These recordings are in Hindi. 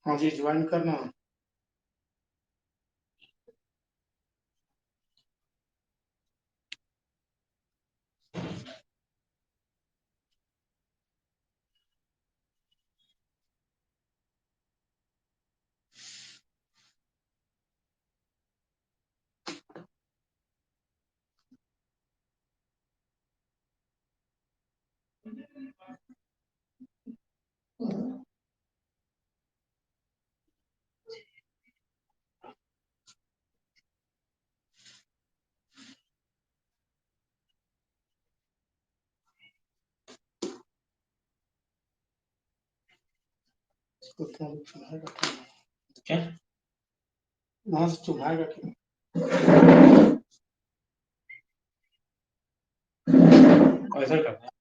हाँ जी, ज्वाइन करना। इसको क्या चुभाएगा क्या? वहां से चुभाएगा क्या? कैसे करना है?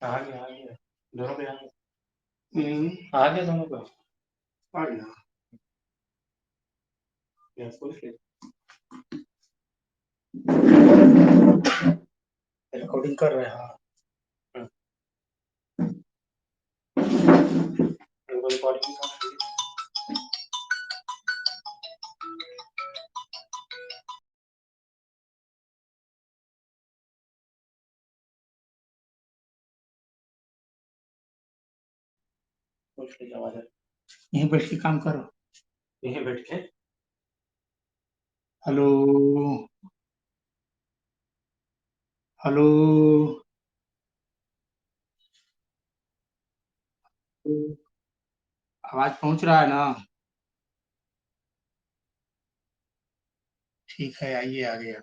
आ गया दोनों पे आ गया। आ गया दोनों पे आ गया। रिकॉर्डिंग कर रहे हैं। हाँ, रिकॉर्डिंग कर रहे हैं। पूछ लीजिए आवाज यहीं बैठ के काम करो। यहीं बैठ के। Hello hello. आवाज पहुंच रहा है ना? ठीक है, आइए आगे।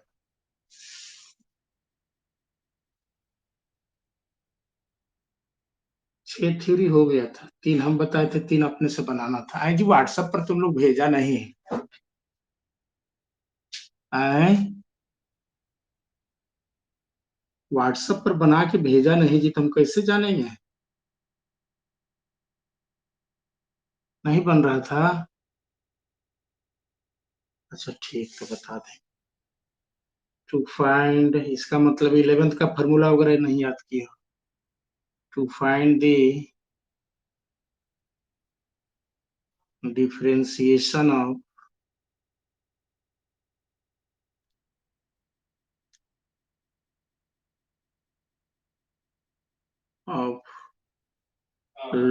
छह थ्योरी हो गया था, तीन हम बताए थे, तीन अपने से बनाना था। आई जी व्हाट्सएप पर तुम लोग भेजा नहीं है। व्हाट्सएप पर बना के भेजा नहीं जी, तुम कैसे जानेंगे? नहीं बन रहा था। अच्छा ठीक, तो बता दें। टू फाइंड, इसका मतलब 11th का फॉर्मूला वगैरह नहीं याद किया। To find the differentiation of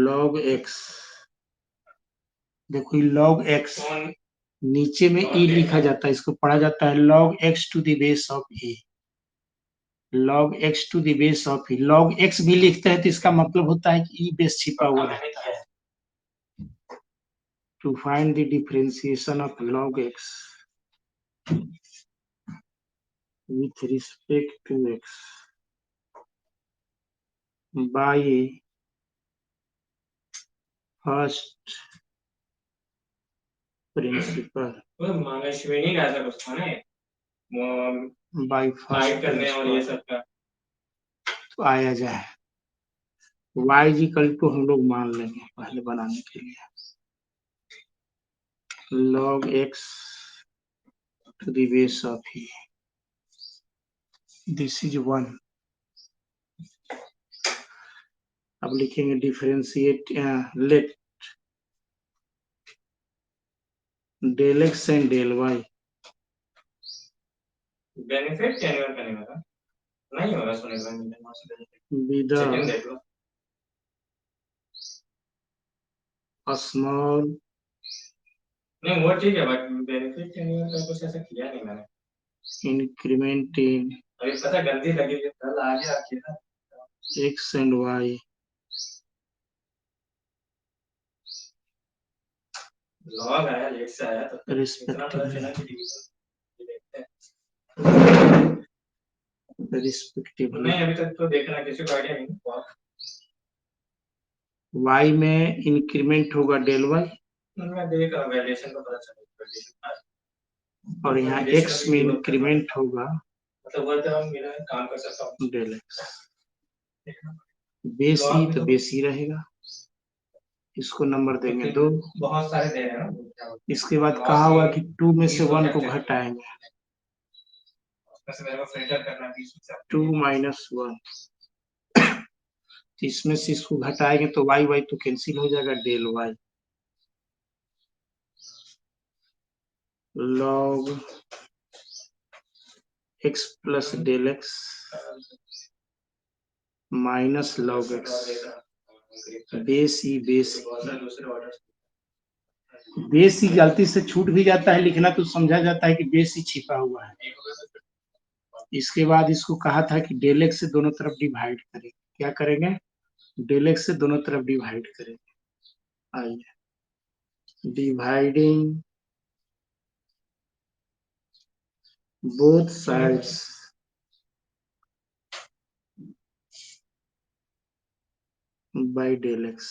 log x। देखो log x नीचे में e लिखा जाता है, इसको पढ़ा जाता है log x to the base of e। log x to the base of e, log x भी लिखते हैं तो इसका मतलब होता है कि e बेस छिपा हुआ रहता है। To find the differentiation of log x with respect to x, by first principle मांगेश्वरी का ऐसा कुछ था ना, बाई फर्स्ट करने और ये प्रिंसिपल सब का। तो आया जाए y इक्वल टू हम लोग मान लेंगे पहले बनाने के लिए log x to the base of e. This is 1. अब लिखेंगे differentiate let del x and del y benefit cancel करने वाला नहीं होगा सुने विद सेकंड देख लो। स्मॉल नहीं वो ठीक है, बट बेनिफिट कैन्वल का कुछ ऐसा किया नहीं मैंने। इंक्रीमेंट इन अभी पता गंदी लगी है, कल आगे आके ना एक्स एंड वाई लॉग आया, लेट से आया, तो इतना पता चला कि डिवीजन देखते हैं। रिस्पेक्टिवली नहीं अभी तक तो देखना, किसी को आइडिया नहीं। y में इंक्रीमेंट होगा डेल वाई मैं देख रहा हूँ वैल्यूएशन का पता चला, और यहाँ x में इंक्रीमेंट होगा मतलब वो तो मेरा काम कर सकता हूँ डेल एक्स बेस ई तो बेस ई रहेगा इसको नंबर देंगे 2 बहुत सारे दे रहे हैं। इसके बाद कहा हुआ कि 2 में से 1 को घटाएंगे उसमें से मेरे को फिल्टर करना है 2 माइनस 1 इसमें से इसको घटाएंगे तो वाई वाई तो कैंसिल हो जाएगा del y log x plus del x minus log x base e base ही गलती से छूट भी जाता है लिखना तो समझा जाता है कि बेस ही छिपा हुआ है इसके बाद इसको कहा था कि डेल एक्स से दोनों तरफ डिवाइड करें क्या करेंगे डेल एक्स से दोनों तरफ डिवाइड करेंगे आइए dividing both sides by del x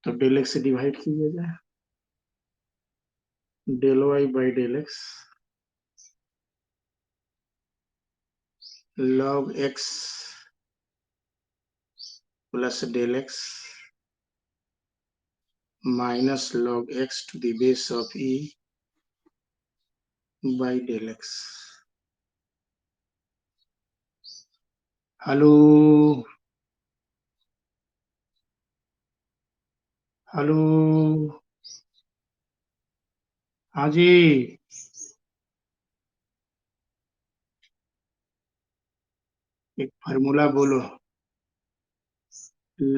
तो डेल एक्स से डिवाइड कीजिए जाए del y by del x log x plus del x minus log x to the base of e by del x. Hello hello हाँ जी एक फार्मूला बोलो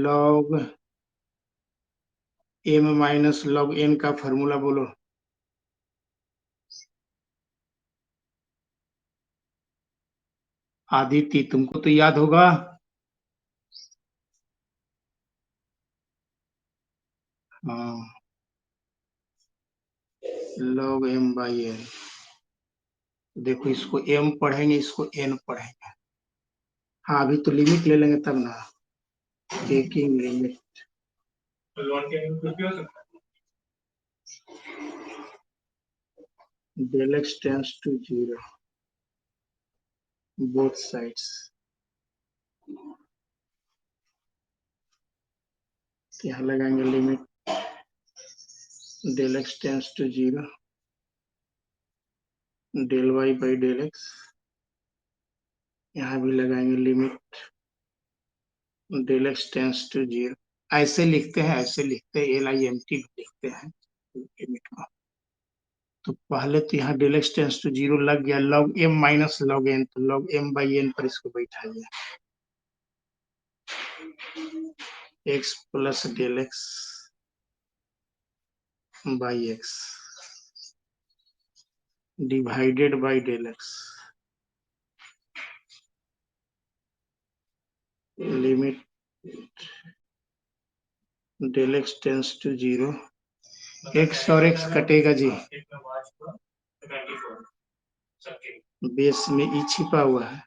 log m minus log n का फार्मूला बोलो आदित्य तुमको तो याद होगा हाँ log m बाई n देखो इसको m पढ़ेंगे इसको n पढ़ेंगे हाँ अभी तो लिमिट ले लेंगे तब ना taking limit del x tends to 0 both sides यहाँ लगाएंगे limit del x tends to 0 del y by del x यहाँ भी लगाएंगे limit del x tends to 0 ऐसे लिखते हैं ऐसे लिखते हैं LIMT लिखते हैं लिमिट को तो पहले तो यहाँ del x tends to 0 लग गया log m minus log n तो log m by n पर इसको बैठाइए x plus del x by x divided by del x limit del x tends to 0 x और x कटेगा जी बेस में ई छिपा हुआ है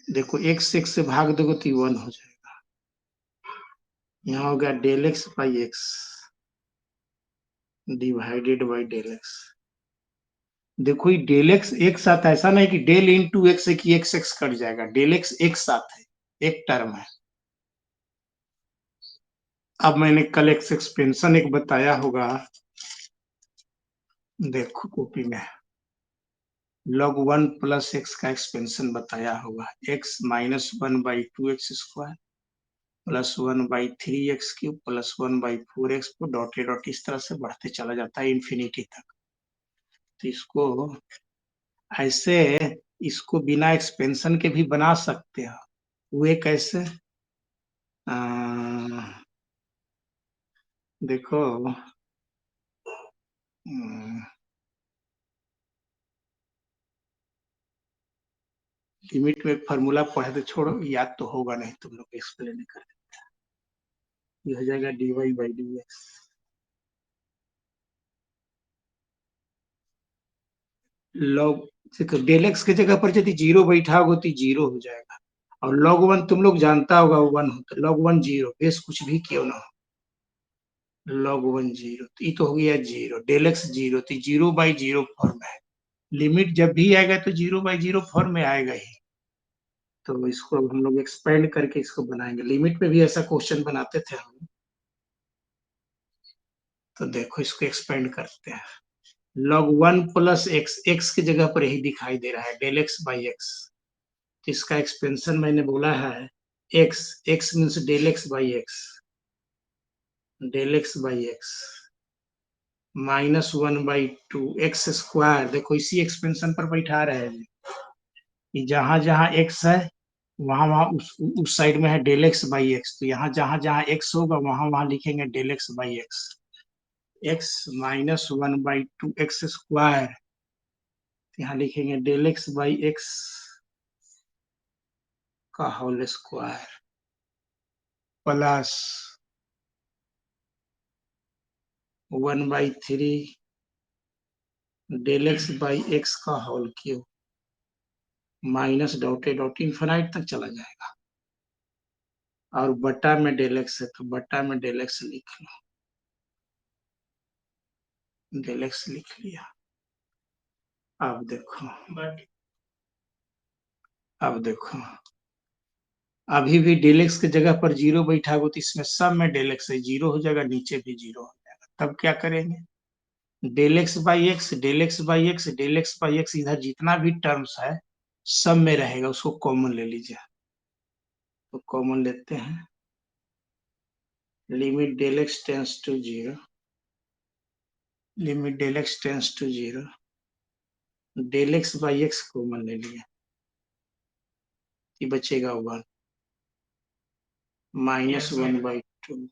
देखो x से भाग दोगे तो 1 हो जाएगा। यहाँ हो गया del x by x divided by del x. देखो ये डेल एक्स एक साथ, ऐसा नहीं कि डेल इंटू एक्स है कि एक्स एक्स कट जाएगा, डेल एक्स एक साथ है, एक टर्म है। अब मैंने कल एक्सपेंशन एक बताया होगा, देखो कॉपी में log 1 प्लस एक्स का एक्सपेंशन बताया होगा, x minus 1/2x² plus 1/3x³ plus 1/4x को डॉटेड डॉट इस तरह से बढ़ते चला जाता है इन्फिनिटी तक। तो इसको ऐसे, इसको बिना एक्सपेंशन के भी बना सकते हैं। वे कैसे? देखो लिमिट में एक फार्मूला पढ़े तो छोड़ो, याद तो होगा नहीं, तुम लोग एक्सप्लेन कर, ये हो जाएगा dy/dx। लॉग, देखो डेल एक्स की जगह पर यदि 0 बैठाओगे तो 0 हो जाएगा, और log 1 तुम लोग जानता होगा 1 होता है, log 1 0, बेस कुछ भी क्यों ना हो, log 1 0, तो ये तो हो गया 0, डेल एक्स 0, तो 0/0 फॉर्म है। लिमिट जब भी आएगा तो 0/0 फॉर्म में आएगा ही। तो इसको अब हम लोग एक्सपेंड करके इसको बनाएंगे, लिमिट में भी ऐसा क्वेश्चन बनाते थे हम। तो देखो इसको एक्सपेंड करते हैं, log 1 प्लस एक्स, एक्स की जगह पर यही दिखाई दे रहा है डेल एक्स बाई एक्स, इसका एक्सपेंशन मैंने बोला है x, x means del x by x, del x by x -1/2x²। देखो इसी एक्सपेंशन पर बैठा रहे हैं कि जहां जहां x है वहां वहां उस साइड में है डेल एक्स बाई एक्स, तो यहाँ जहां जहां x होगा वहां वहां लिखेंगे del x by x, x -1/2x², यहाँ लिखेंगे डेल एक्स बाई एक्स का whole square plus 1/3 del x by x का whole cube minus dotted dot infinite तक चला जाएगा, और बटा में डेल एक्स है तो बटा में डेल एक्स लिख लो, डेल एक्स लिख लिया। अब देखो, अब देखो अभी भी डेल एक्स की जगह पर 0 बैठा हो तो इसमें सब में डेल एक्स है, 0 हो जाएगा, नीचे भी 0 हो जाएगा। तब क्या करेंगे, del x by x, del x by x, del x by x, इधर जितना भी टर्म्स है सब में रहेगा, उसको कॉमन ले लीजिए। तो कॉमन लेते हैं, limit del x tends to 0, limit del x tends to 0, del x by x common ले लिया, ये बचेगा 1 -1/2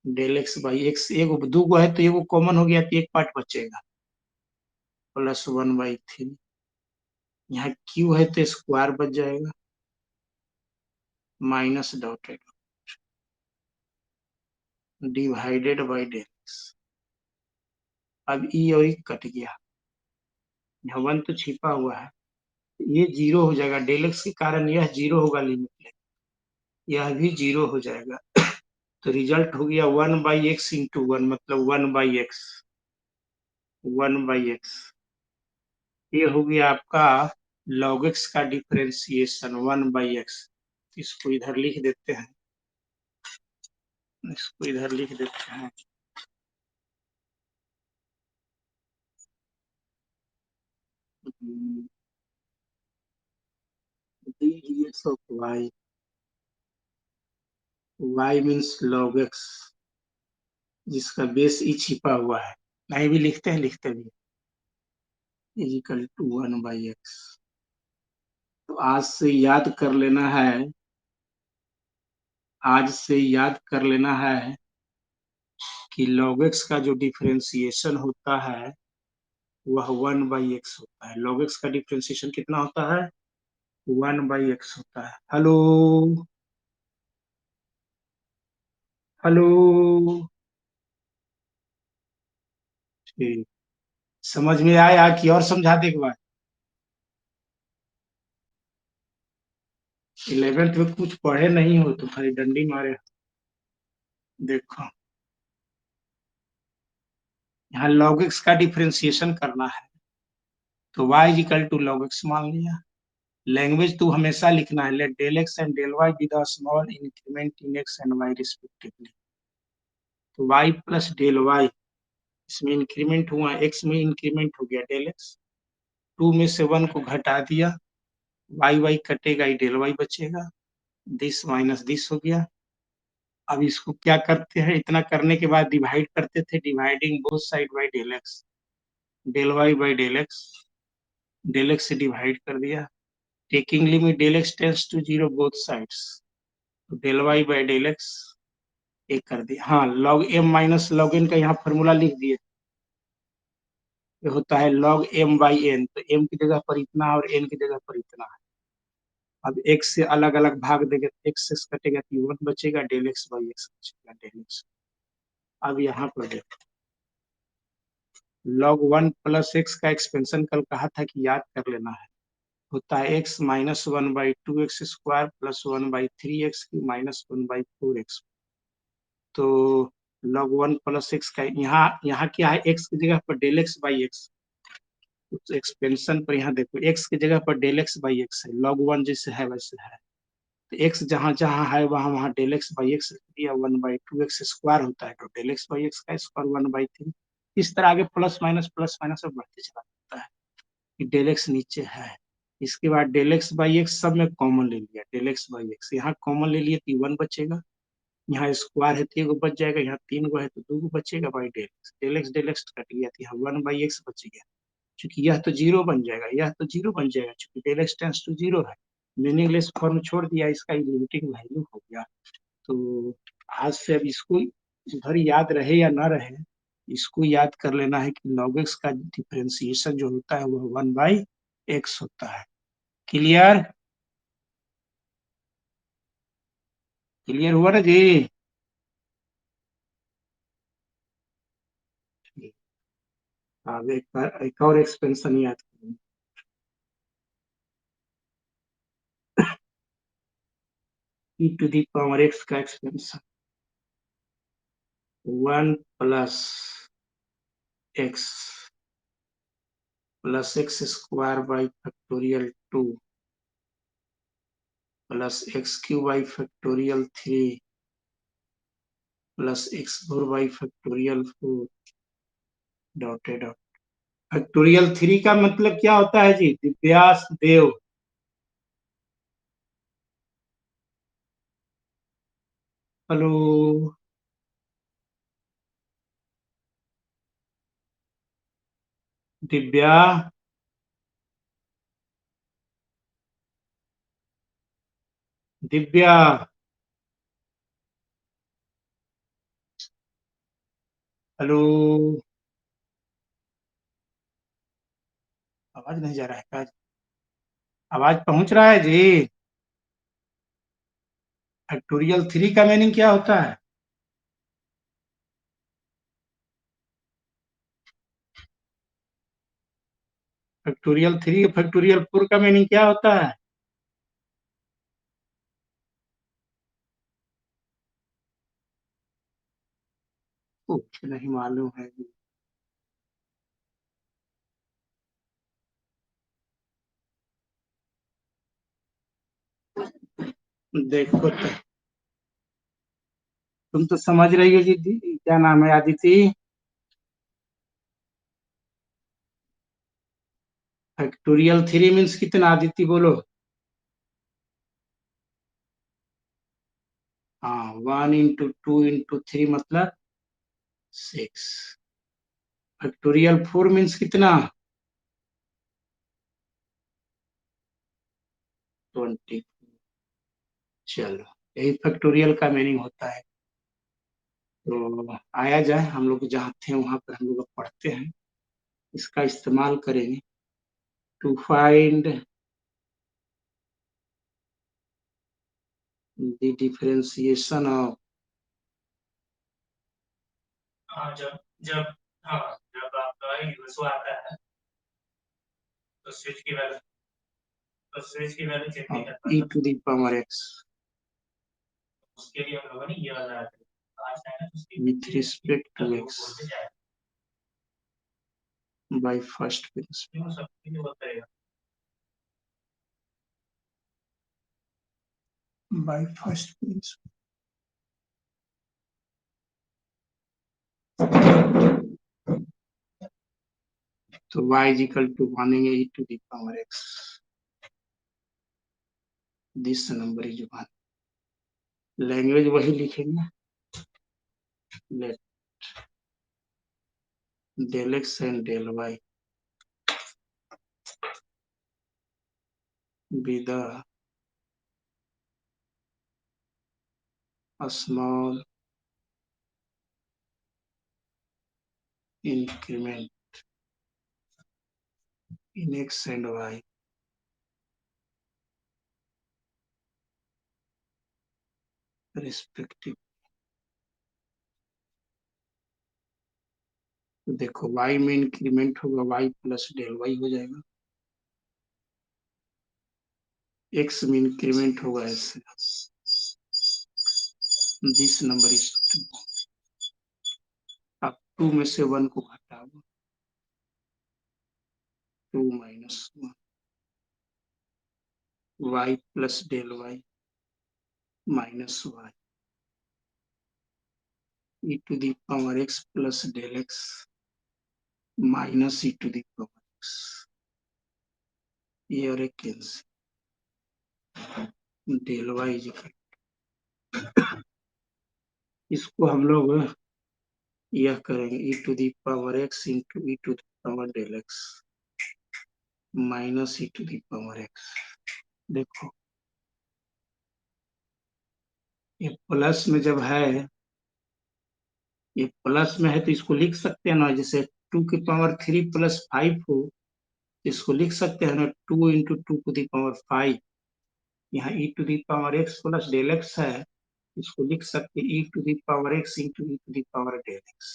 डेल एक्स बाई एक्स, एगो दो गो है तो एगो कॉमन हो गया तो एक पार्ट बचेगा, प्लस 1/3, यहाँ क्यू है तो स्क्वायर बच जाएगा, minus dotted divided by del x. अब ई और ई कट गया, यहाँ 1 तो छिपा हुआ है, ये 0 हो जाएगा, डेल एक्स के कारण यह 0 होगा लिमिट में, यह भी 0 हो जाएगा। तो रिजल्ट हो गया 1/x इंटू 1, मतलब 1/x, 1/x, ये हो गया आपका log x का डिफरेंशिएशन 1/x। इसको इधर लिख देते हैं, इसको इधर लिख देते हैं, dx of y, y means log x, जिसका बेस ई छिपा हुआ है, नहीं भी लिखते हैं, लिखते भी, इजिकल टू 1/x। तो आज से याद कर लेना है, आज से याद कर लेना है कि log x का जो डिफरेंशिएशन होता है वह 1/x होता है। log x का डिफरेंशिएशन कितना होता है, 1/x होता है। हेलो, हेलो, ठीक, समझ में आया कि और समझा दे एक बार? 11th में कुछ पढ़े नहीं हो तो खाली डंडी मारे हो। देखो यहाँ log x का डिफरेंशिएशन करना है तो y is equal to log x मान लिया। लैंग्वेज तो हमेशा लिखना है, let del x and del y be the small increment in x and y respectively. तो y प्लस डेल वाई, इसमें इंक्रीमेंट हुआ, x में इंक्रीमेंट हो गया डेल एक्स, 2 में से 1 को घटा दिया, वाई वाई कटेगा, ही डेल वाई बचेगा, दिस माइनस दिस हो गया। अब इसको क्या करते हैं, इतना करने के बाद डिवाइड करते थे, dividing both side by del x, del y by del x से डिवाइड कर दिया, taking limit del x tends to zero both sides, तो del y by del x एक कर दिया। हाँ, log M minus log N का यहाँ फॉर्मूला लिख दिए, ये होता है लॉग एम बाई एन, तो एम की जगह पर इतना और एन की जगह पर इतना है। अब एक्स से अलग अलग भाग देंगे, एक्स से कटेगा तो 1 बचेगा, डेल एक्स बाई एक्स बचेगा, डेल एक्स। अब यहाँ पर देखो, log 1 प्लस एक्स का एक्सपेंशन कल कहा था कि याद कर लेना है, होता है x minus 1/2 x square plus 1/3 x की माइनस 1/4 एक्स। तो log 1 प्लस एक्स का यहाँ क्या है, एक्स की जगह पर डेल एक्स बाई एक्स, उस एक्सपेंशन पर यहाँ देखो, एक्स की जगह पर डेल एक्स बाई एक्स है, log 1 जैसे है वैसे है, तो एक्स जहाँ जहाँ है वहाँ वहाँ डेल एक्स बाई एक्स या 1/2 एक्स स्क्वायर होता है, तो डेल एक्स बाई एक्स का स्क्वायर 1/3। इस तरह आगे प्लस माइनस सब बढ़ते चला जाता है कि डेल एक्स नीचे है। इसके बाद डेल एक्स बाई एक्स सब में कॉमन ले लिया, डेल एक्स बाई एक्स यहाँ कॉमन ले लिए तो 1 बचेगा, यहाँ स्क्वायर है तो 1 बच जाएगा, यहाँ 3 है तो 2 बचेगा बाई डेल एक्स कट गया तो यहाँ 1/x बच गया, चूंकि यह तो जीरो बन जाएगा, यह तो जीरो बन जाएगा, चूंकि del x tends to zero है, मीनिंगलेस फॉर्म छोड़ दिया, इसका लिमिटिंग वैल्यू हो गया। तो आज से अब इसको उधर याद रहे या ना रहे, इसको याद कर लेना है कि log x का डिफरेंशिएशन जो होता है वो 1/x होता है। क्लियर? क्लियर हुआ ना जी? अब एक और एक्सपेंशन याद करें, e⁻x का expansion 1 plus x plus x square by factorial 2 plus x Q by factorial 3 plus x 4 by factorial 4 dotted dot. Factorial 3 का मतलब क्या होता है जी? दिव्यास देव, हेलो, दिव्या, दिव्या, हेलो, आवाज नहीं जा रहा है क्या? आवाज पहुंच रहा है जी? फैक्टोरियल 3 का मीनिंग क्या होता है? फैक्टोरियल 3 फैक्टोरियल 4 का मीनिंग क्या होता है? कुछ नहीं मालूम है जी। देखो तो, तुम तो समझ रही हो जी, क्या नाम है आदिति? फैक्टोरियल 3 मीन्स कितना, आदिति बोलो। हाँ, 1 into 2 into 3 मतलब 6। फैक्टोरियल 4 मीन्स कितना? 20। चलो, यही फैक्टोरियल का मीनिंग होता है। तो आया जाए, हम लोग जहाँ थे वहां पर हम लोग पढ़ते हैं, इसका इस्तेमाल करेंगे to find the differentiation of हाँ, जब जब हाँ, जब आपका यूएसओ आता है तो स्विच की वैल्यू तो स्विच की वैल्यू चेक नहीं कर e पाता to the power x उसके लिए हम लोगों ने ये वाला आज है ना उसकी with respect to x बोलते जाए by first principle क्यों सब कुछ होता है by first principle तो y is equal to मानेंगे e to the power x this number is 1 language वही लिखेंगे let del x and del y be the a small increment in x and y respective तो देखो y में इंक्रीमेंट होगा y प्लस डेल y हो जाएगा x में इंक्रीमेंट होगा ऐसे दिस नंबर इज 2 अब 2 में से 1 को घटाओ 2 minus 1 y plus del y minus y e to the power x plus del x minus e to the power x ये और एक cancel del y is equal इसको हम लोग यह करेंगे e to the power x into e to the power del x minus e to the power x देखो ये प्लस में जब है ये प्लस में है तो इसको लिख सकते हैं ना जैसे 2 की पावर 3 प्लस 5 हो इसको लिख सकते हैं ना 2 इंटू 2 टू दी पावर 5 यहाँ e to the power x plus del x है इसको लिख सकते हैं e to the power x into e to the power del x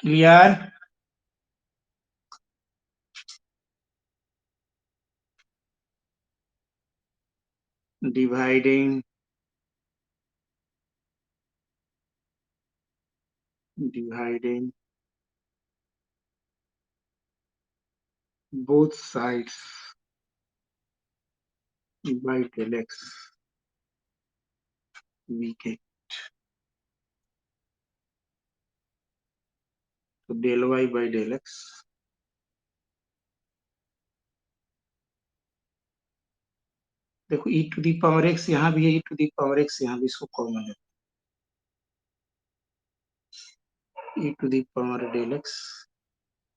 clear dividing dividing both sides by del x we get तो del y by del x देखो e to the power x यहाँ भी है e to the power x यहाँ भी इसको कॉमन है e to the power del x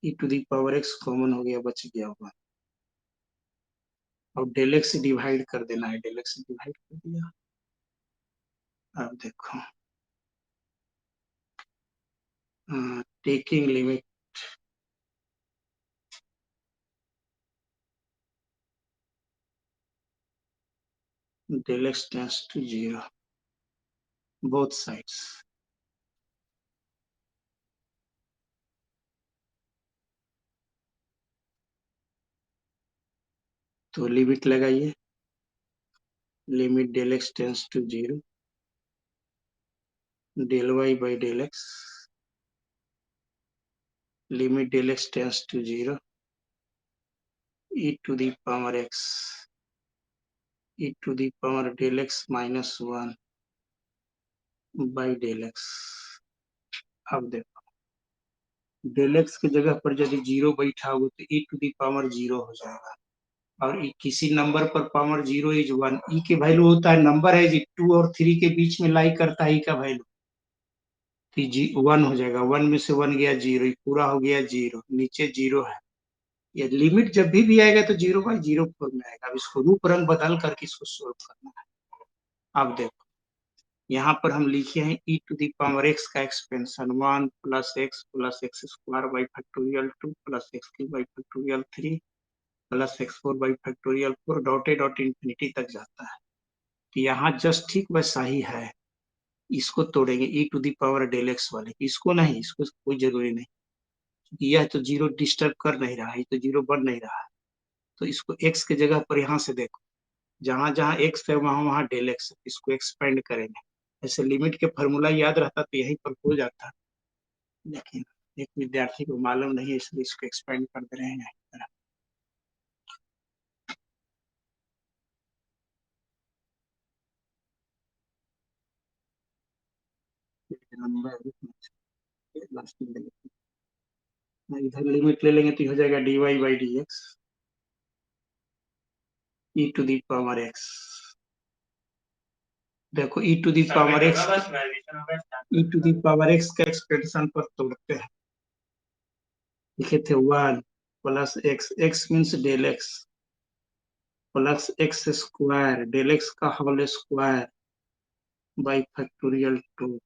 e to the power x common हो गया बच गया होगा अब del x डिवाइड कर देना है del x डिवाइड कर दिया अब देखो taking limit del x tends to 0 both sides तो लिमिट लगाइए limit del x tends to 0 del y by del x limit del x tends to 0 e to the power x e to the power del x minus 1 by del x अब देखो del x की जगह पर यदि 0 बैठा हो तो e to the power 0 हो जाएगा और किसी नंबर पर पावर 0 इज 1 e की वैल्यू होता है नंबर है जी 2 और 3 के बीच में लाई करता है e का वैल्यू तो जी 1 हो जाएगा 1 में से 1 गया 0 पूरा हो गया 0 नीचे 0 है ये लिमिट जब भी आएगा तो 0/0 फॉर्म में आएगा अब इसको रूप रंग बदल करके इसको सोल्व करना है अब देखो यहाँ पर हम लिखे हैं e to the power x का expansion 1 plus x square by factorial 2 plus x cube by factorial 3 plus x4 by factorial 4 dotted dot infinity तक जाता है तो यहाँ जस्ट ठीक वैसा ही है इसको तोड़ेंगे e to the power del x वाले इसको नहीं इसको कोई जरूरी नहीं यह तो 0 डिस्टर्ब कर नहीं रहा है तो 0 बढ़ नहीं रहा है तो इसको x की जगह पर यहाँ से देखो, जहां जहां x है वहां वहां डेल x है, इसको एक्सपेंड करेंगे। ऐसे लिमिट के फॉर्मूला याद रहता तो यहीं पर हो जाता, लेकिन एक विद्यार्थी को मालूम नहीं है, इसलिए इसको एक्सपेंड कर दे रहे हैं यहीं पर। इधर लिमिट ले लेंगे तो हो जाएगा dy by d x e to the power x. देखो e to the power x, e to the power x का एक्सपेंशन पर तोड़ते हैं, लिखे थे 1 plus x, x means del x plus x square del x का whole square by factorial 2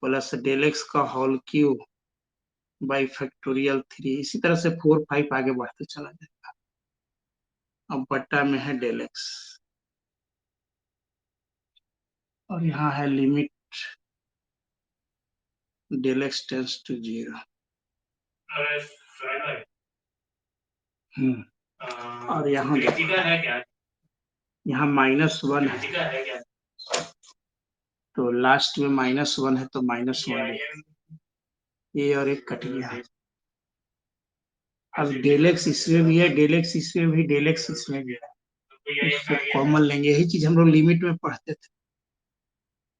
plus del x का होल क्यूब बाई फैक्टोरियल 3। इसी तरह से 4 5 आगे बढ़ते चला जाएगा। अब बट्टा में है डेल एक्स और यहाँ है limit del x tends to 0। और यहाँ यहाँ -1 है, तो लास्ट में -1 है तो -1 ये और एक कट गया। अब डेल एक्स इसमें भी है, डेल एक्स इसमें भी, डेल एक्स इसमें भी है, इसको कॉमन लेंगे। यही चीज हम लोग लिमिट में पढ़ते थे,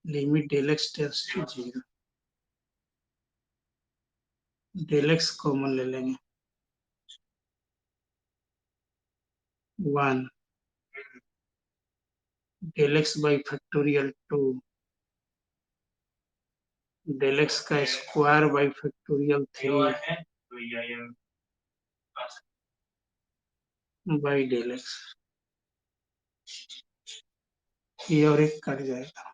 limit del x tends to 0, del x common ले लेंगे 1 del x by factorial 2 del x का square by factorial 3 by del x. ये और एक कट जाएगा,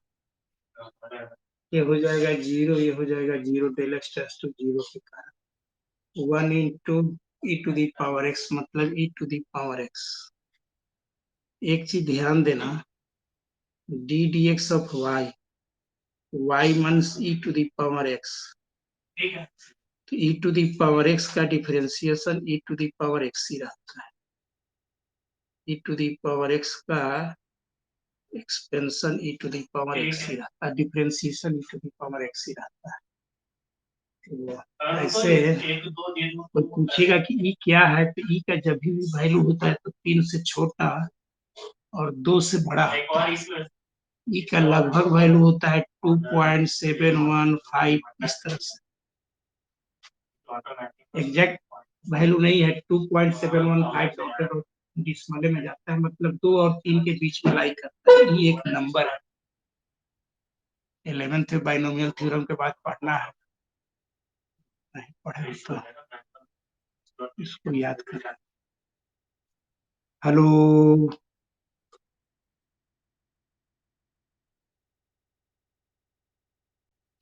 ये हो जाएगा 0, ये हो जाएगा 0, डेल एक्स टेंस टू 0 के कारण 1 into e to the power x, मतलब e to the power x. एक चीज ध्यान देना, d d x of y, y means e to the power x, तो e to the power x का differentiation e to the power x ही रहता है, e to the power x का expansion e to the power x ही रहता है, differentiation e to the power x ही रहता है। तो ऐसे कोई पूछेगा कि ई क्या है, तो ई का जब भी वैल्यू होता है तो 3 से छोटा और 2 से बड़ा होता है। ई का लगभग वैल्यू होता है 2.715, इस तरह से एग्जैक्ट वैल्यू नहीं है, 2.715 डिसमल में जाता है, मतलब 2 और 3 के बीच में लाई करता है। ये एक नंबर है, 11th बाइनोमियल थ्योरम के बाद पढ़ना है, नहीं पढ़े तो इसको याद कर। Hello,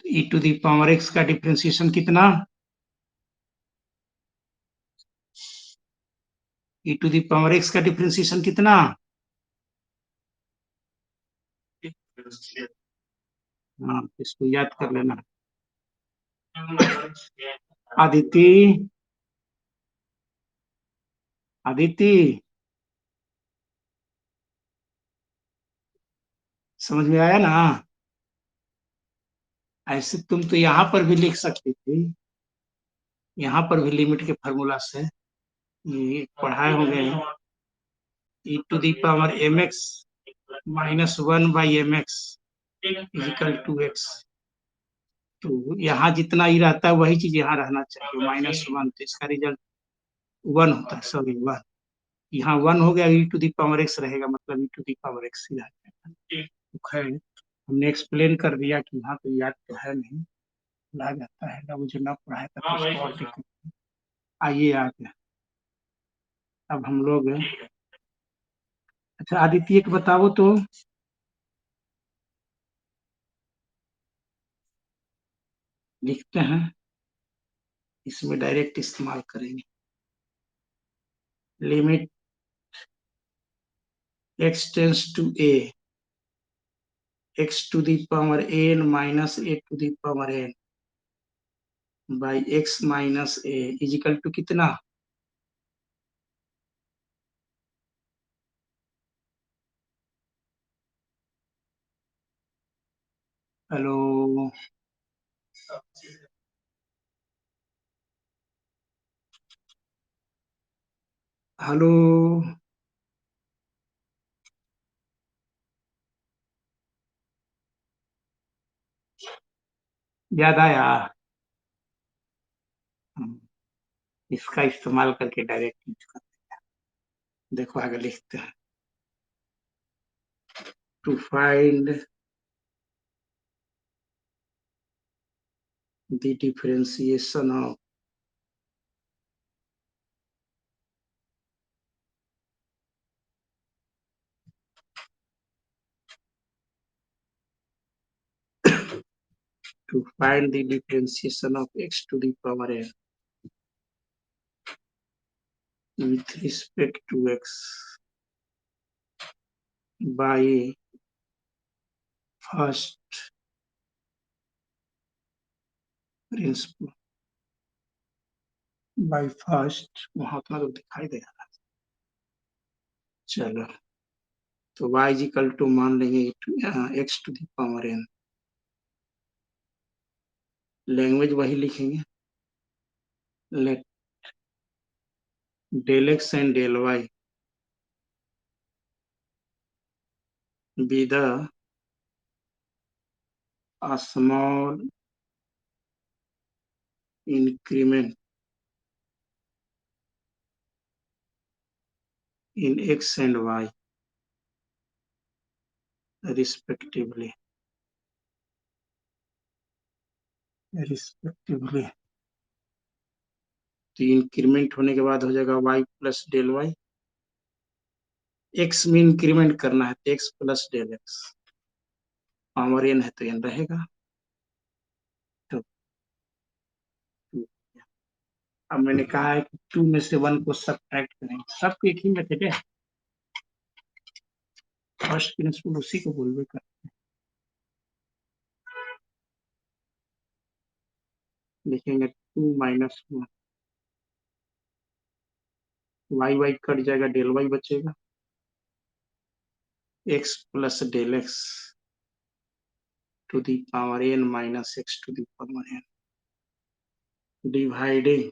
e to the power x का डिफरेंशिएशन कितना, e to the power x का डिफरेंशिएशन कितना, हाँ इसको याद कर लेना। आदिति, आदिति समझ में आया ना? ऐसे तुम तो यहाँ पर भी लिख सकती थी, यहाँ पर भी लिमिट के फार्मूला से ये पढ़ाए होंगे, e to the power m x -1 by m x equal to x. तो यहाँ जितना ही रहता है वही चीज यहाँ रहना चाहिए, -1, तो इसका रिजल्ट 1 होता है, सॉरी 1, यहाँ 1 हो गया, ई टू दी पावर एक्स रहेगा, मतलब e to the power x ही रहेगा। तो खैर हमने एक्सप्लेन कर दिया कि यहाँ तो याद तो है नहीं, ला जाता है ना, मुझे ना पढ़ाया था तो उसको और दिक्कत। आइए आगे, अब हम लोग, अच्छा आदित्य एक बताओ तो, लिखते हैं, इसमें डायरेक्ट इस्तेमाल करेंगे, limit x tends to a, x to the power n minus a to the power n by x minus a is equal to कितना, हेलो हेलो, याद आया? हम्म, इसका इस्तेमाल करके डायरेक्ट यूज कर। देखो आगे लिखते हैं, to find the differentiation of to find the differentiation of x to the power n with respect to x by first principle, by first वहां उतना तो दिखाई दे रहा। चलो, तो y इज इक्वल टू मान लेंगे x to the power n, language वही लिखेंगे, let del x and del y be the a small increment in x and y respectively, respectively। तो इंक्रीमेंट होने के बाद हो जाएगा y plus del y, x में इंक्रीमेंट करना है तो x plus del x, power n है तो n रहेगा। तो अब मैंने कहा है कि 2 में से 1 को सब्ट्रैक्ट करें, सबको एक ही मेथड है, फर्स्ट प्रिंसिपल उसी को बोलवे कर। लिखेंगे 2 माइनस 1, वाई वाई कट जाएगा, डेल वाई बचेगा, x plus del x to the power n minus x to the power n, dividing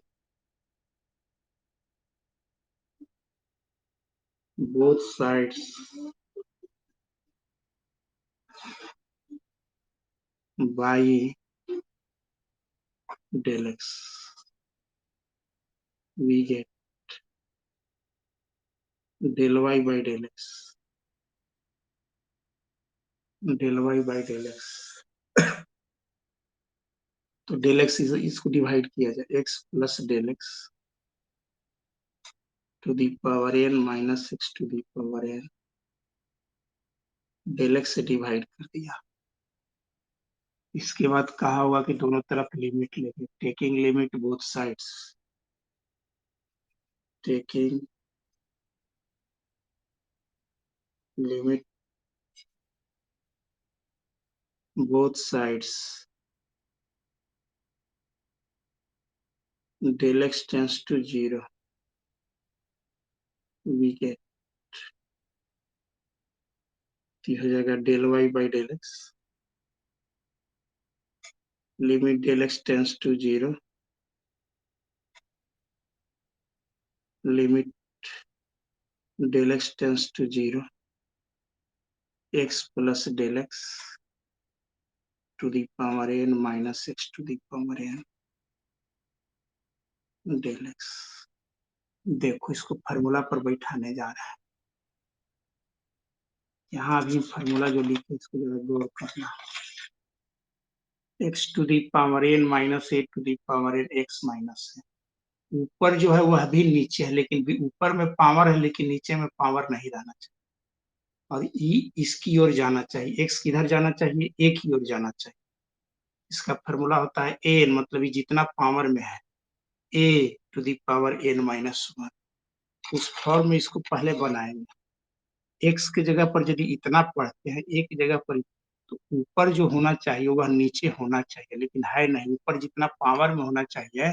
both sides by del x, we get del y by del x, del y by del x। तो डेल एक्स इसको डिवाइड किया जाए, x plus del x to the power n minus x to the power n, del x से डिवाइड कर दिया। इसके बाद कहा होगा कि दोनों तरफ लिमिट लेंगे, taking limit both sides, taking limit both sides, del x tends to 0, we get, हो जाएगा del y by del x, limit del x tends to 0, limit del x tends to 0, x plus del x to the power n minus x to the power n del x। देखो इसको फार्मूला पर बैठाने जा रहा है, यहाँ भी फार्मूला जो लिखे इसको जरा गौर करना, x to the power n minus a to the power n x minus है, ऊपर जो है वह भी नीचे है, लेकिन ऊपर में पावर है लेकिन नीचे में पावर नहीं रहना चाहिए, और ई इसकी ओर जाना चाहिए, x किधर जाना चाहिए, a की ओर जाना चाहिए। इसका फॉर्मूला होता है एन, मतलब ये जितना पावर में है a to the power n minus 1, उस फॉर्म में इसको पहले बनाएंगे। x की जगह पर यदि इतना पढ़ते हैं एक जगह पर, तो ऊपर जो होना चाहिए वह नीचे होना चाहिए, लेकिन है नहीं, ऊपर जितना पावर में होना चाहिए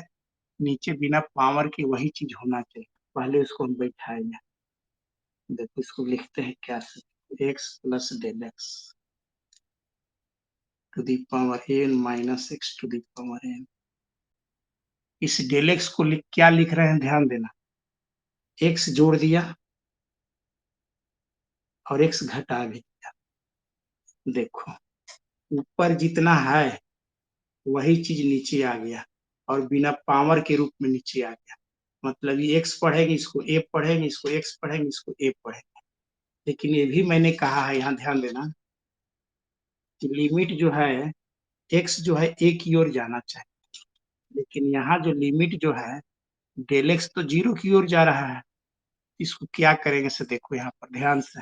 नीचे बिना पावर के वही चीज होना चाहिए। पहले उसको हम बैठाएंगे, देखो इसको लिखते हैं क्या, x plus del x to the power n minus x to the power n. इस डेल एक्स को क्या लिख रहे हैं, ध्यान देना। एक्स जोड़ दिया और एक्स घटा भी दिया। देखो ऊपर जितना है वही चीज नीचे आ गया और बिना पावर के रूप में नीचे आ गया। मतलब ये एक्स पढ़ेंगे, इसको ए पढ़ेंगे, इसको एक्स पढ़ेंगे, इसको ए पढ़ेंगे। लेकिन ये भी मैंने कहा है, यहाँ ध्यान देना कि लिमिट जो है एक्स जो है ए की ओर जाना चाहिए। लेकिन यहाँ जो लिमिट जो है डेल एक्स तो जीरो की ओर जा रहा है। इसको क्या करेंगे से देखो, यहाँ पर ध्यान से,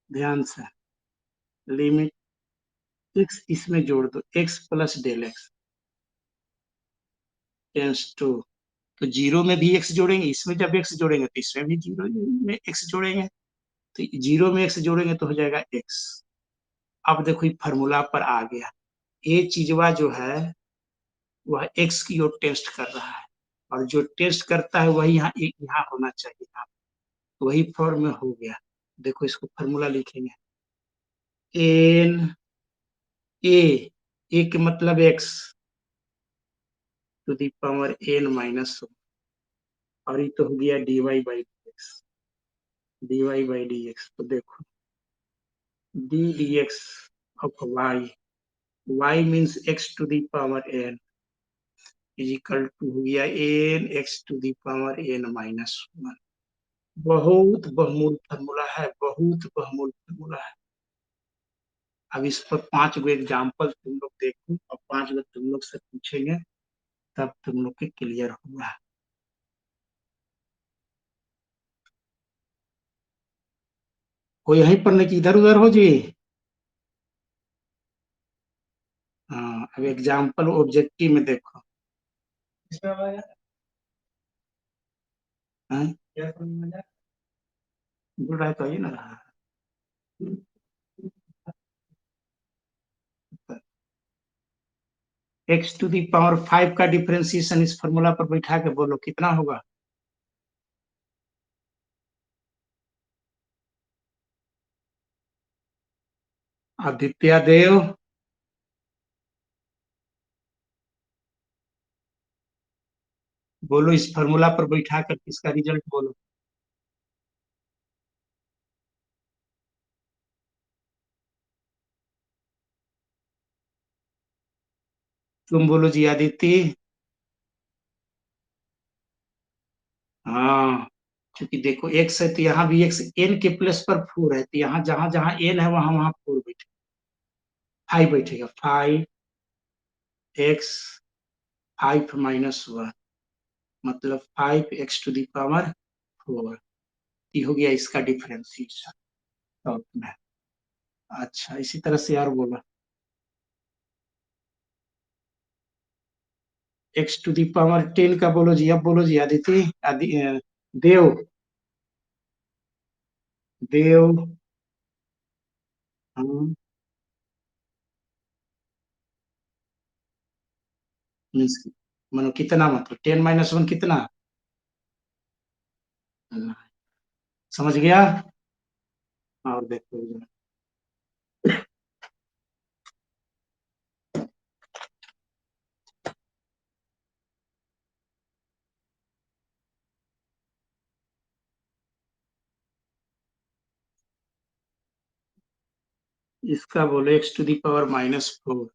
ध्यान से। लिमिट एक्स इसमें जोड़ दो, x plus del x tends to, तो जीरो में भी एक्स जोड़ेंगे, इसमें जब एक्स जोड़ेंगे तो इसमें भी जीरो में एक्स जोड़ेंगे, तो जीरो में एक्स जोड़ेंगे तो हो जाएगा एक्स। अब देखो ये फॉर्मूला पर आ गया, ये चीजवा जो है वह एक्स की ओर टेस्ट कर रहा है और जो टेस्ट करता है वही यहाँ होना चाहिए, यहाँ तो वही फॉर्म में हो गया। देखो इसको फॉर्मूला लिखेंगे, एन ए के मतलब x to the power n minus, और ये तो हो गया d y by d x, d y by d x. तो देखो d d x of y, y means x to the power n is equal to हो गया n x to the power n minus one. बहुत बहुमूल फॉर्मूला है, बहुत बहुमूल फॉर्मूला है। अब इस पर 5 गो एग्जाम्पल तुम लोग देखो और 5 गो तुम लोग से पूछेंगे, तब तुम लोग के क्लियर होगा। कोई यहीं पर नहीं कि इधर उधर हो जी। हाँ अब एग्जाम्पल ऑब्जेक्टिव में देखो। इसमें हमारा हाँ? क्या समझ बोल रहा है तो ये ना रहा। एक्स टू दी पावर 5 का डिफरेंशिएशन इस फॉर्मूला पर बैठा के बोलो कितना होगा। आदित्य देव, बोलो इस फॉर्मूला पर बैठा कर इसका रिजल्ट बोलो। तुम बोलो जी आदित्य। हाँ क्योंकि देखो एक्स है तो यहाँ भी एक्स एन के प्लस पर 4 है, तो यहाँ जहां जहां एन है वहां वहां 4 बैठे, 5 बैठेगा, 5 एक्स 5 - 1 मतलब 5 एक्स टू दी पावर 4। ये हो गया इसका डिफरेंशिएशन टॉप में। अच्छा इसी तरह से यार बोला एक्स टू दी पावर 10 का बोलो जी, अब बोलो जी आदित्य, देव, देव। हम मीन्स मानो कितना, मतलब 10 - 1 कितना, समझ गया। और देखो इसका बोलो एक्स टू दी पावर -4,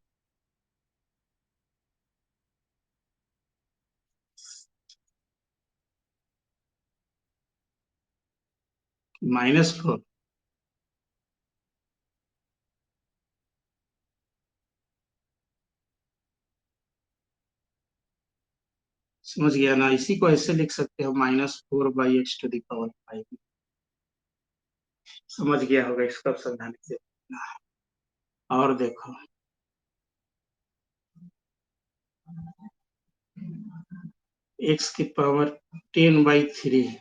-4। समझ गया ना, इसी को ऐसे लिख सकते हो -4/x⁵। समझ गया होगा इसको, अब समझाने से। और देखो एक्स की पावर 10/3,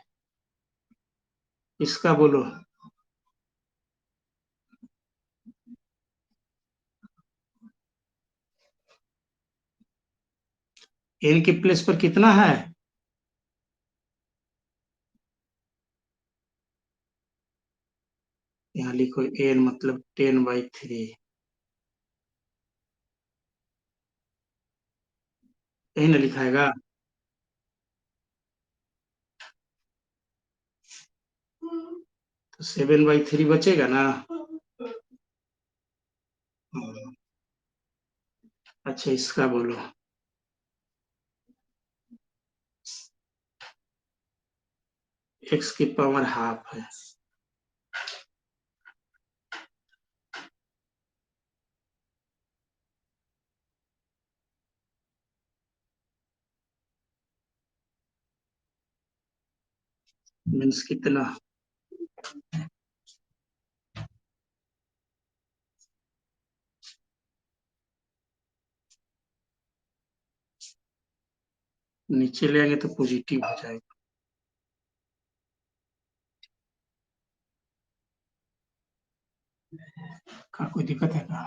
इसका बोलो एन के प्लेस पर कितना है, यहाँ लिखो n मतलब 10/3, यही ना लिखाएगा। तो 7/3 बचेगा ना। अच्छा इसका बोलो। x की पावर हाफ है। मीन्स कितना। नीचे ले आएंगे तो पॉजिटिव हो जाएगा। का कोई दिक्कत है का।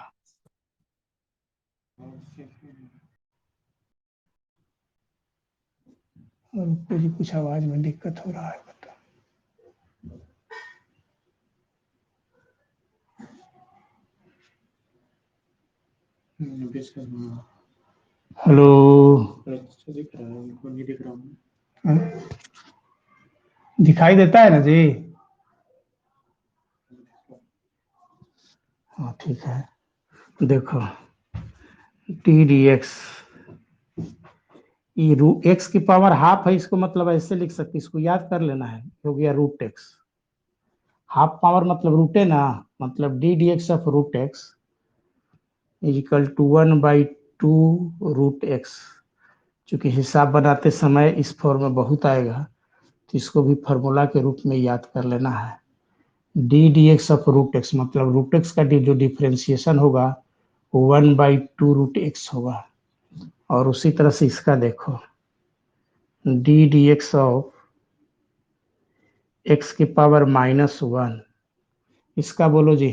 और पूरी कुछ आवाज में दिक्कत हो रहा है बता। हेलो। अच्छा दिख रहा है, उनको नहीं दिख रहा है। दिखाई देता है ना जी। हाँ ठीक है। देखो टी डी एक्स, ये रू एक्स की पावर हाफ है, इसको मतलब ऐसे लिख सकते, इसको याद कर लेना है, हो गया रूट एक्स। हाफ पावर मतलब रूट है ना, मतलब d d x of root x is equal to 1/2 root x. चूंकि हिसाब बनाते समय इस फॉर्म में बहुत आएगा, तो इसको भी फार्मूला के रूप में याद कर लेना है। D d x of root x मतलब रूट एक्स का जो डिफ्रेंसिएशन होगा वो 1/2 रूट एक्स होगा। और उसी तरह से इसका देखो d d x of x की पावर -1, इसका बोलो जी।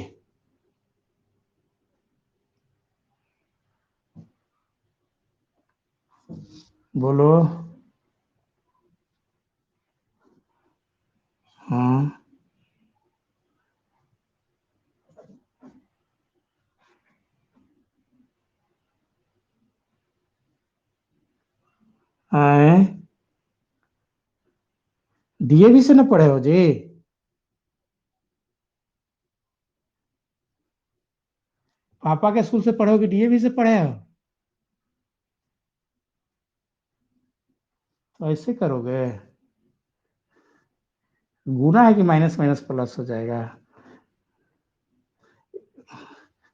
बोलो। हाँ आए डीएवी से न पढ़े हो जी। पापा के स्कूल से पढ़े हो कि डीएवी से पढ़े हो। तो ऐसे करोगे, गुना है कि माइनस माइनस प्लस हो जाएगा।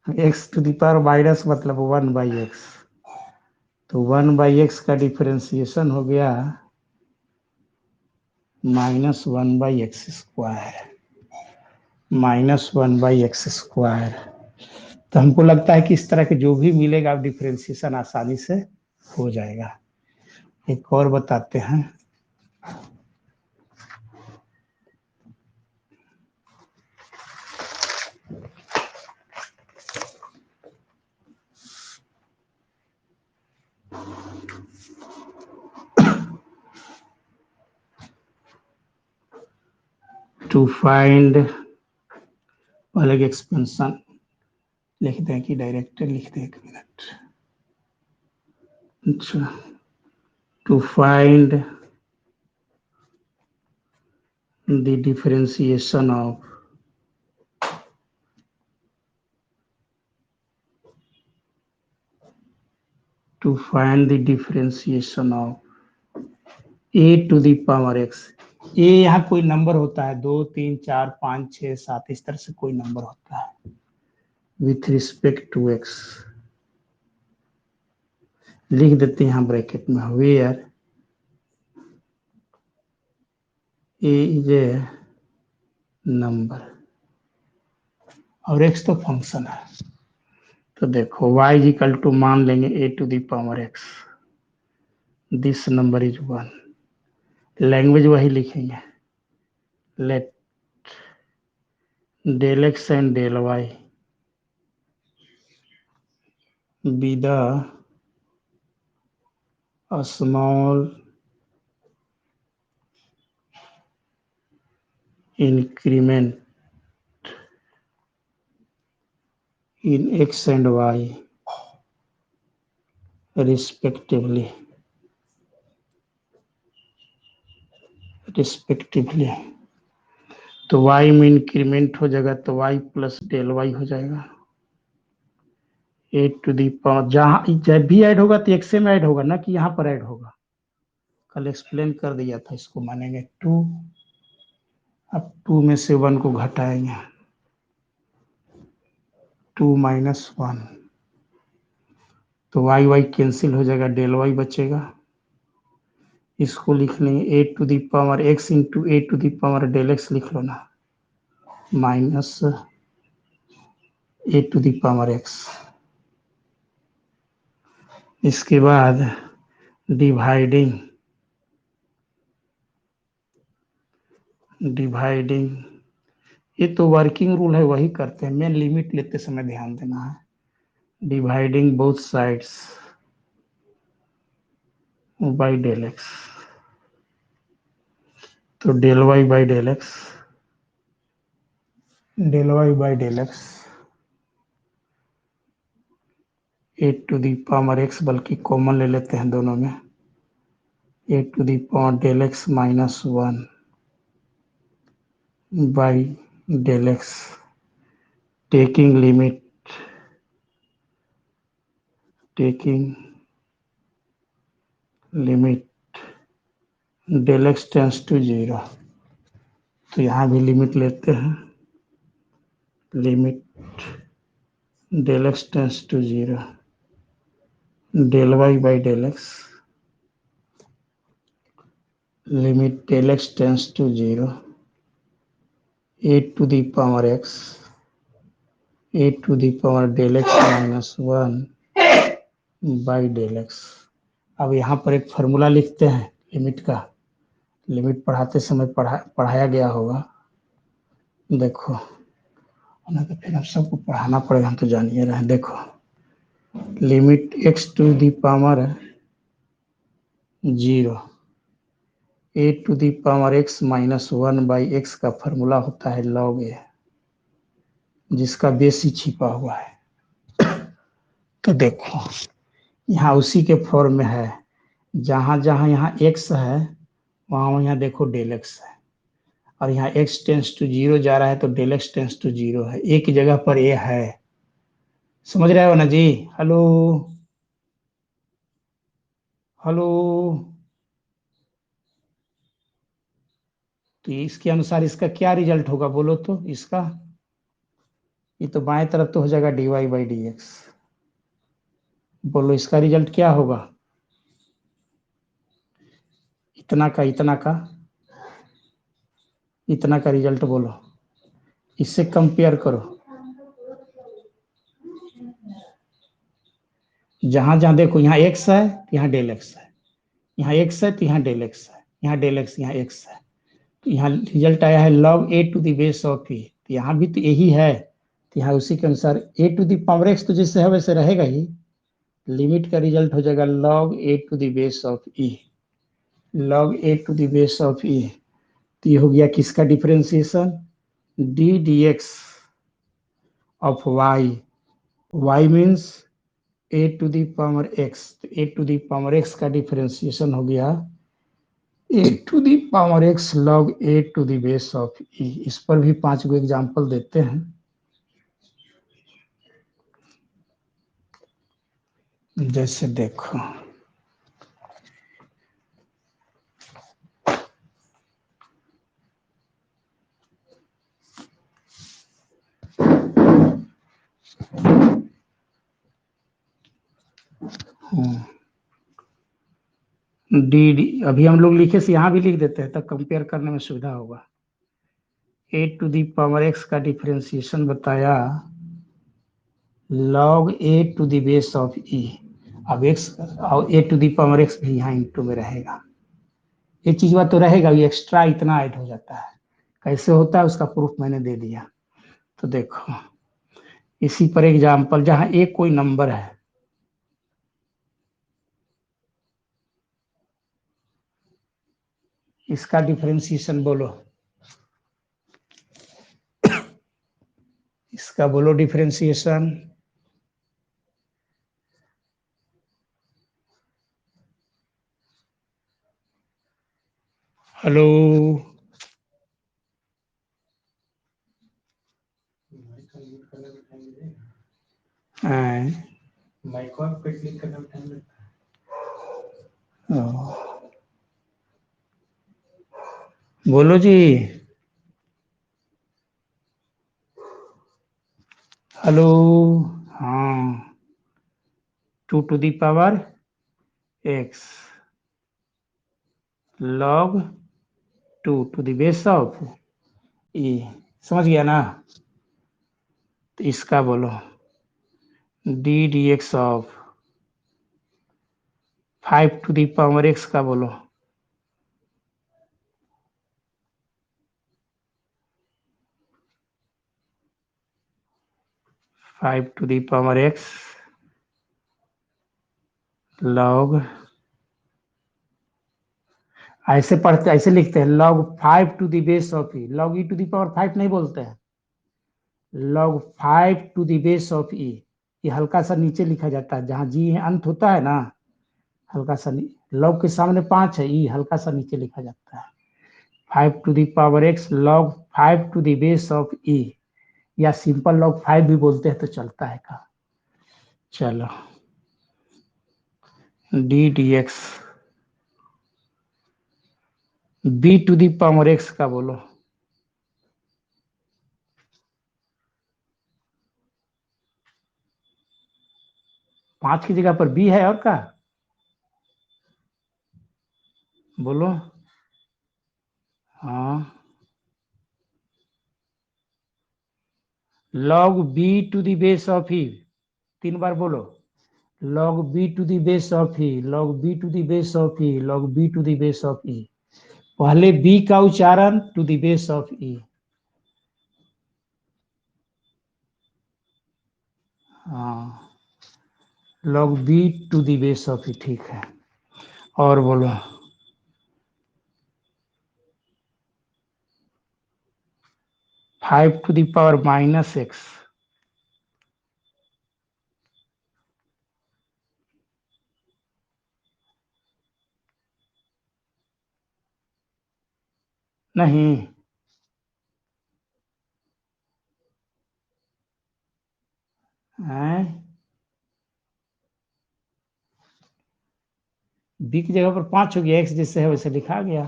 X to the power minus मतलब 1/x, तो 1/x का डिफरेंशिएशन हो गया -1/x², -1/x²। तो हमको लगता है कि इस तरह के जो भी मिलेगा डिफरेंशिएशन आसानी से हो जाएगा। एक और बताते हैं। टू फाइंड, पहले एक्सपेंशन लिखते हैं कि डायरेक्टर लिखते हैं, एक मिनट। अच्छा, to find the differentiation of to find the differentiation of a to the power x। ए यहाँ कोई नंबर होता है, 2 3 4 5 6 7, इस तरह से कोई नंबर होता है विथ रिस्पेक्ट टू एक्स। लिख देते हैं यहाँ ब्रैकेट में, where a is a number और एक्स तो फंक्शन है। तो देखो y इज इक्वल टू, मान लेंगे a to the power x, this number is 1। Language वही लिखेंगे, let del x and del y be the small increment in x and y respectively तो y में इंक्रीमेंट हो जाएगा तो y प्लस डेल वाई हो जाएगा। ए टू दी पावर जब भी ऐड होगा तो एक्स में ऐड होगा ना कि यहाँ पर ऐड होगा। कल एक्सप्लेन कर दिया था, इसको मानेंगे 2। अब 2 में से 1 को घटाएंगे, 2 माइनस 1 तो वाई वाई कैंसिल हो जाएगा, डेल वाई बचेगा। इसको लिख लेंगे a to the power x into a to the power del x लिख लो ना, minus a to the power x. इसके बाद डिवाइडिंग ये तो वर्किंग रूल है, वही करते हैं, मेन लिमिट लेते समय ध्यान देना है। Dividing both sides by del x, तो del y by del x, a to the power x, बल्कि कॉमन ले लेते हैं दोनों में, a to the power del x minus 1 by del x, taking limit del x tends to 0, तो यहाँ भी लिमिट लेते हैं, limit del x tends to 0 del y by del x, limit del x tends to 0 a to the power x, a to the power del x minus 1 by del x. अब यहाँ पर एक फार्मूला लिखते हैं लिमिट का, लिमिट पढ़ाते समय पढ़ाया गया होगा, देखो ना, तो फिर अब सबको पढ़ाना पड़ेगा, हम तो जानिए रहे। देखो limit x to the power 0 a to the power x minus 1 by x का फॉर्मूला होता है लॉग ए, जिसका बेस ही छिपा हुआ है। तो देखो यहाँ उसी के फॉर्म में है, जहां जहां यहाँ एक्स है वहां यहाँ देखो डेल एक्स है, और यहाँ एक्स टेंस टू 0 जा रहा है तो डेल एक्स टेंस टू 0 है, एक जगह पर ए है। समझ रहे हो ना जी? हेलो हेलो, तो इसके अनुसार इसका क्या रिजल्ट होगा बोलो तो? इसका ये तो बाएं तरफ तो हो जाएगा d y by d x, बोलो इसका रिजल्ट क्या होगा? इतना का इतना का रिजल्ट बोलो, इससे कंपेयर करो। जहां जहां देखो यहाँ एक्स है, यहाँ डेल एक्स है, यहाँ एक्स है तो यहाँ डेल एक्स है, यहाँ डेल एक्स, यहाँ एक्स है, तो यहाँ रिजल्ट आया है log a to the base of e, तो यहाँ भी तो यही है, तो यहाँ उसी के अनुसार ए टू द पावर एक्स तो जैसे है वैसे रहेगा ही, लिमिट का रिजल्ट हो जाएगा log a to the base of e, log a to the base of e. तो ये हो गया किसका differentiation? D d x of y, y means a to the power x, तो a to the power x का डिफरेंशिएशन हो गया a to the power x log a to the base of e. इस पर भी 5 गो एग्जांपल देते हैं, जैसे देखो डी डी अभी हम लोग लिखे से यहाँ भी लिख देते हैं, तब कंपेयर करने में सुविधा होगा। A to the power x का डिफरेंशिएशन बताया log a to the base of e, अब एक्स और a to the power x भी यहाँ इंटू में रहेगा, ये चीज बात तो रहेगा, ये एक्स्ट्रा इतना ऐड हो जाता है, कैसे होता है उसका प्रूफ मैंने दे दिया। तो देखो इसी पर एग्जांपल, जहां एक कोई नंबर है, इसका डिफरेंशिएशन बोलो, इसका बोलो डिफरेंशिएशन। हेलो। माइक पे क्लिक करने में टाइम लगता है। बोलो जी। हेलो। हाँ, 2 to the power x log 2 to the base of e। समझ गया ना? तो इसका बोलो D d x of 5 to the power x का बोलो। 5 to the power x log, ऐसे पढ़ते ऐसे लिखते हैं log 5 to the base of e। log e⁻5 नहीं बोलते हैं, log 5 to the base of e। ये हल्का सा नीचे लिखा जाता है, जहां जी है अंत होता है ना, हल्का सा log के सामने 5 है, ई हल्का सा नीचे लिखा जाता है। 5 to the power x log 5 to the base of e, या सिंपल log 5 भी बोलते हैं तो चलता है का। चलो डी डी एक्स b⁻x का बोलो। 5 की जगह पर b है और का बोलो। हाँ, log b⁻e। 3 बार बोलो log b⁻e log b⁻e log b⁻e। पहले b का उच्चारण to the base of e। हाँ, log b⁻e ठीक है। और बोलो 5 to the power -x। नहीं, b की जगह पर 5 हो गया, x जैसे है वैसे लिखा गया,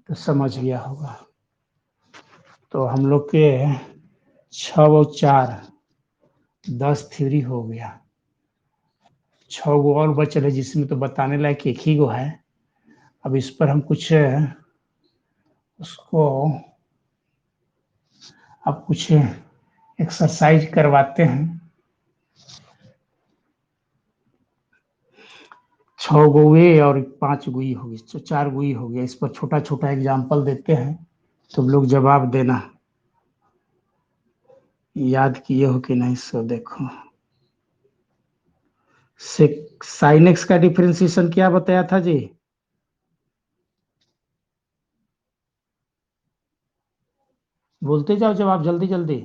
तो समझ गया होगा। तो हम लोग के 6 और 4 10 थ्योरी हो गया। 6 गो और बचल है, जिसमें तो बताने लायक एक ही गो है। अब इस पर हम कुछ उसको अब कुछ एक्सरसाइज करवाते हैं। 6 गोए और 5 गुई होगी, तो 4 गुई हो गया। इस पर छोटा छोटा एग्जाम्पल देते हैं, तुम लोग जवाब देना। याद किए हो कि नहीं सो देखो। साइन एक्स का डिफरेंशिएशन क्या बताया था जी? बोलते जाओ जवाब जल्दी जल्दी।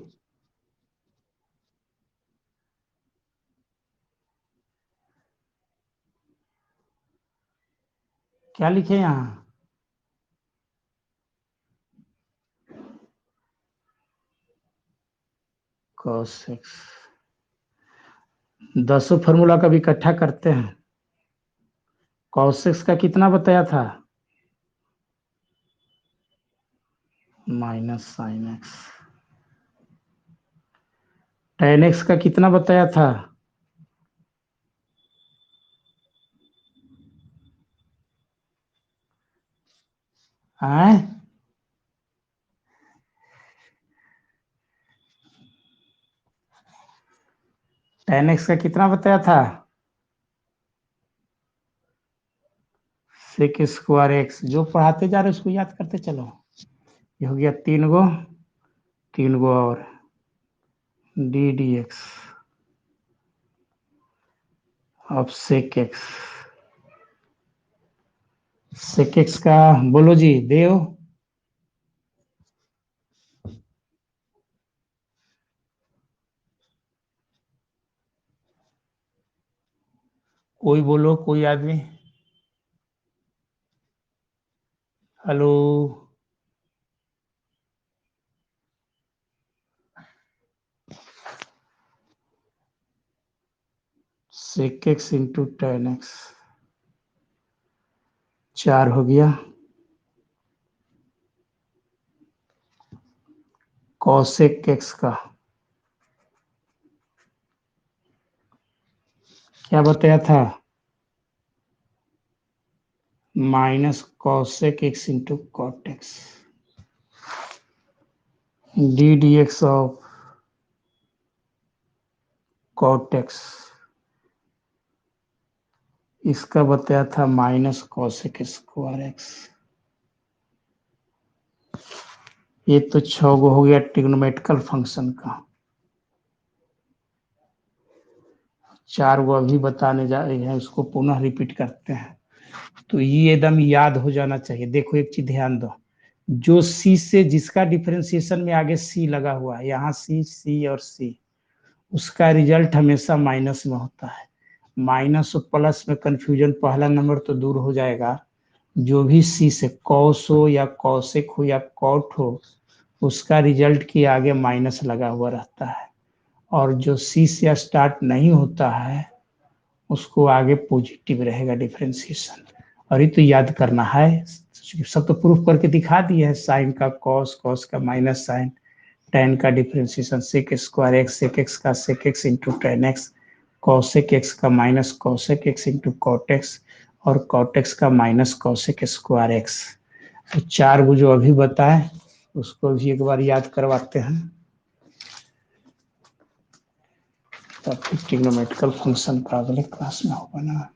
क्या लिखे यहाँ? cos x। 10 फॉर्मूला कभी इकट्ठा करते हैं। cos x का कितना बताया था? -sin x। tan x का कितना बताया था? आए? tan x का कितना बताया था? sec²x। जो पढ़ाते जा रहे उसको याद करते चलो। ये हो गया 3 गो, 3 गो और d d x of sec x। sec x का बोलो जी देव। कोई बोलो, कोई आदमी। Hello, sec x into tan x 4 हो गया, कॉसेक एक्स का क्या बताया था, minus cosec x into cot x, d d x of cot x, इसका बताया था माइनस कॉसेक स्क्वायर एक्स। ये तो 6 गो हो गया ट्रिग्नोमेट्रिकल फंक्शन का, 4 गो अभी बताने जा रहे हैं, उसको पुनः रिपीट करते हैं। तो ये एकदम याद हो जाना चाहिए। देखो एक चीज ध्यान दो, जो सी से जिसका डिफरेंशिएशन में आगे सी लगा हुआ है, यहाँ सी सी और सी, उसका रिजल्ट हमेशा माइनस में होता है। माइनस और प्लस में कंफ्यूजन, पहला नंबर तो दूर हो जाएगा। जो भी सी से कॉस हो या कॉसेक हो या कॉट हो, उसका रिजल्ट के आगे माइनस लगा हुआ रहता है। और जो सी से स्टार्ट नहीं होता है, उसको आगे पॉजिटिव रहेगा डिफरेंशिएशन। और ये तो याद करना है, सब तो प्रूफ करके दिखा दिए है, साइन का कॉस, कॉस का माइनस साइन, टेन का differentiation sec square x, sec x का sec x into tan x, cosec x का minus cosec x into cot x, और कॉट एक्स का माइनस कॉसेक स्क्वायर एक्स। तो 4 गो जो अभी बताए, उसको भी एक बार याद करवाते हैं, तब फिर ट्रिग्नोमेट्रिकल फंक्शन का अगले क्लास में होगा ना।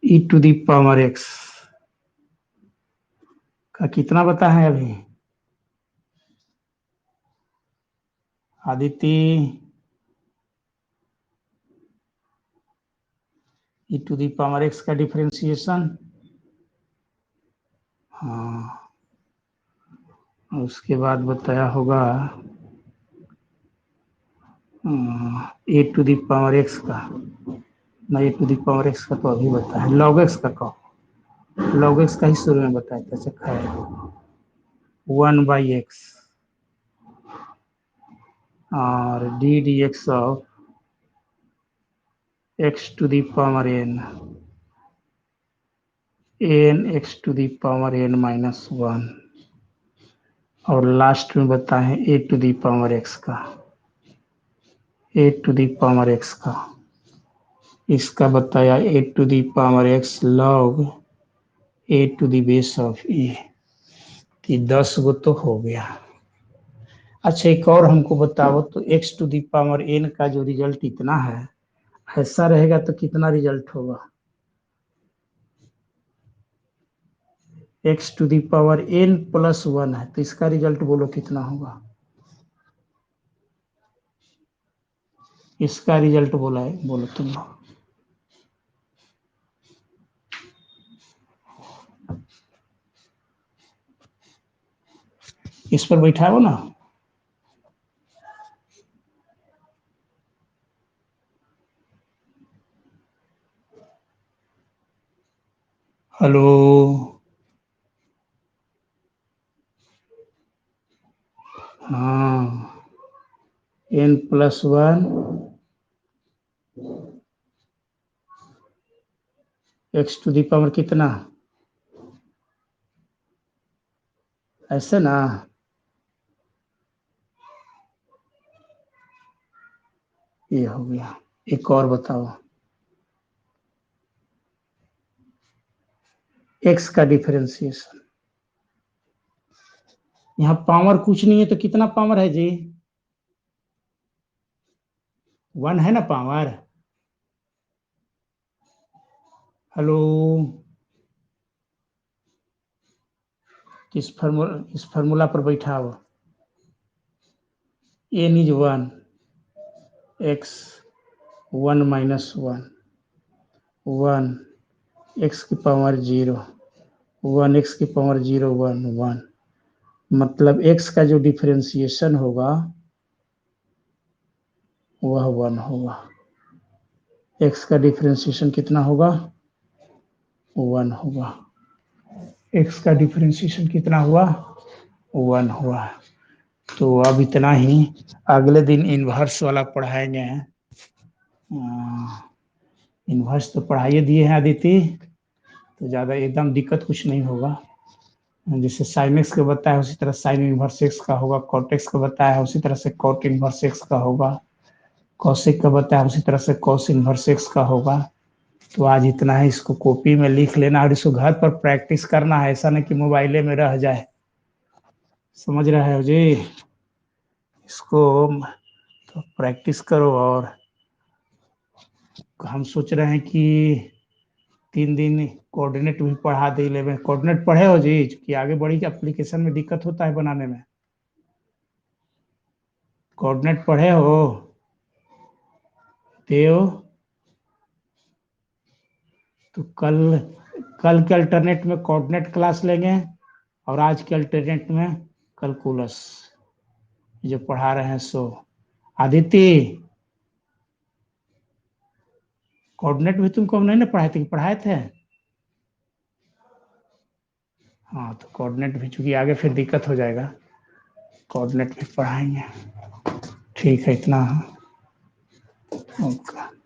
ई टू दी पावर एक्स का कितना बता है अभी आदित्य, ई टू दी पावर एक्स का डिफरेंशिएशन, हाँ, उसके बाद बताया होगा a to the power x का, ना ए टू दी पावर एक्स का तो अभी बताया है, लॉग एक्स का कहो, लॉग एक्स का ही शुरू में बताया था। अच्छा खैर, 1/x और d d x of x to the power n, n x to the power n minus 1, और लास्ट में बताए a to the power x का, a to the power x का, इसका बताया a to the power x log a to the base of a. 10 गो तो हो गया। अच्छा एक और हमको बताओ तो, x to the power n का जो रिजल्ट इतना है, ऐसा रहेगा तो कितना रिजल्ट होगा, x to the power n plus 1 है, तो इसका रिजल्ट बोलो कितना होगा, इसका रिजल्ट बोला है, बोलो तुम लोग। इस पर बैठा हो ना, हेलो, हाँ, n plus 1 x to the power कितना, ऐसे ना, ये हो गया। एक और बताओ, एक्स का डिफरेंशिएशन, यहाँ पावर कुछ नहीं है तो कितना पावर है जी, 1 है ना पावर। हेलो, इस फार्मूला पर बैठा हो, n is 1, x 1 minus 1, 1 x की पावर 0, 1 एक्स की पावर 0 1 1, मतलब एक्स का जो डिफरेंशिएशन होगा वह 1 होगा। x का डिफरेंशिएशन कितना होगा, 1 होगा। x का डिफरेंशिएशन कितना हुआ, 1 हुआ। तो अब इतना ही, अगले दिन इनवर्स वाला पढ़ाएंगे। इनवर्स तो पढ़ाइए दिए हैं अदिति, तो ज़्यादा एकदम दिक्कत कुछ नहीं होगा। जैसे साइन एक्स का बताया उसी तरह साइन इनवर्स एक्स का होगा, कॉट एक्स का बताया उसी तरह से कॉट इनवर्स एक्स का होगा, कॉसेक का बताया उसी तरह से कॉस इनवर्स एक्स का होगा। तो आज इतना है, इसको कॉपी में लिख लेना और इसको घर पर प्रैक्टिस करना है, ऐसा नहीं कि मोबाइले में रह जाए। समझ रहे हो जी, इसको तो प्रैक्टिस करो। और हम सोच रहे हैं कि 3 दिन कोऑर्डिनेट भी पढ़ा दे ले। कोऑर्डिनेट पढ़े हो जी, कि आगे बढ़ी एप्लीकेशन में दिक्कत होता है बनाने में। कोऑर्डिनेट पढ़े हो देव? तो कल कल के अल्टरनेट में कोऑर्डिनेट क्लास लेंगे और आज के अल्टरनेट में कैलकुलस जो पढ़ा रहे हैं सो। आदित्य, कोऑर्डिनेट भी तुमको नहीं ना पढ़ाए थे कि पढ़ाए थे? हाँ, तो कोऑर्डिनेट भी, चूंकि आगे फिर दिक्कत हो जाएगा, कोऑर्डिनेट भी पढ़ाएंगे। ठीक है, इतना। ओके।